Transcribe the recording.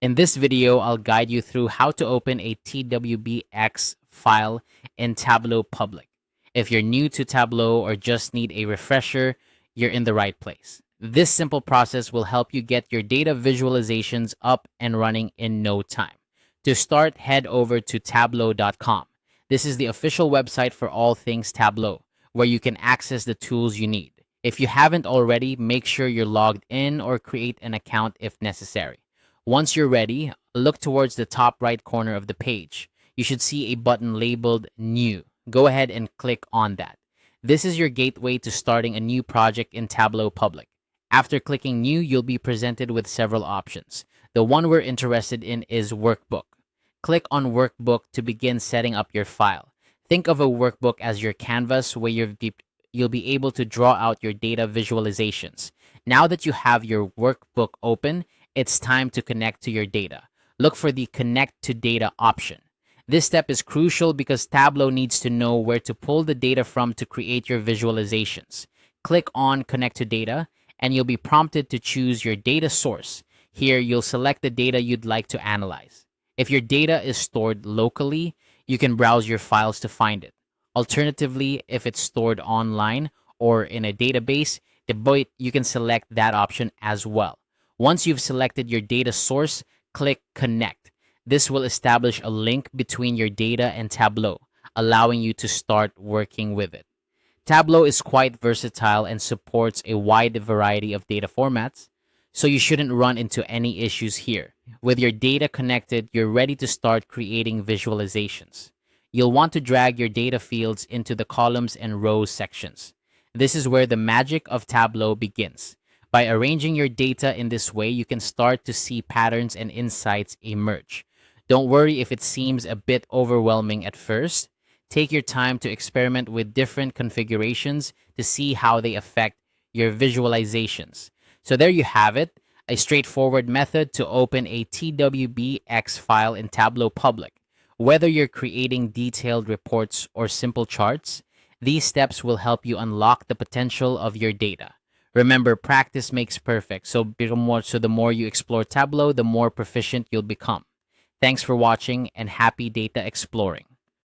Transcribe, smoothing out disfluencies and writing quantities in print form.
In this video, I'll guide you through how to open a TWBX file in Tableau Public. If you're new to Tableau or just need a refresher, you're in the right place. This simple process will help you get your data visualizations up and running in no time. To start, head over to tableau.com. This is the official website for all things Tableau, where you can access the tools you need. If you haven't already, make sure you're logged in or create an account if necessary. Once you're ready, look towards the top right corner of the page. You should see a button labeled New. Go ahead and click on that. This is your gateway to starting a new project in Tableau Public. After clicking New, you'll be presented with several options. The one we're interested in is Workbook. Click on Workbook to begin setting up your file. Think of a workbook as your canvas where you'll be able to draw out your data visualizations. Now that you have your workbook open, it's time to connect to your data. Look for the Connect to Data option. This step is crucial because Tableau needs to know where to pull the data from to create your visualizations. Click on Connect to Data, and you'll be prompted to choose your data source. Here, you'll select the data you'd like to analyze. If your data is stored locally, you can browse your files to find it. Alternatively, if it's stored online or in a database, you can select that option as well. Once you've selected your data source, click Connect. This will establish a link between your data and Tableau, allowing you to start working with it. Tableau is quite versatile and supports a wide variety of data formats, so you shouldn't run into any issues here. With your data connected, you're ready to start creating visualizations. You'll want to drag your data fields into the columns and rows sections. This is where the magic of Tableau begins. By arranging your data in this way, you can start to see patterns and insights emerge. Don't worry if it seems a bit overwhelming at first. Take your time to experiment with different configurations to see how they affect your visualizations. So there you have it, a straightforward method to open a TWBX file in Tableau Public. Whether you're creating detailed reports or simple charts, these steps will help you unlock the potential of your data. Remember, practice makes perfect, so the more you explore Tableau, the more proficient you'll become. Thanks for watching and happy data exploring.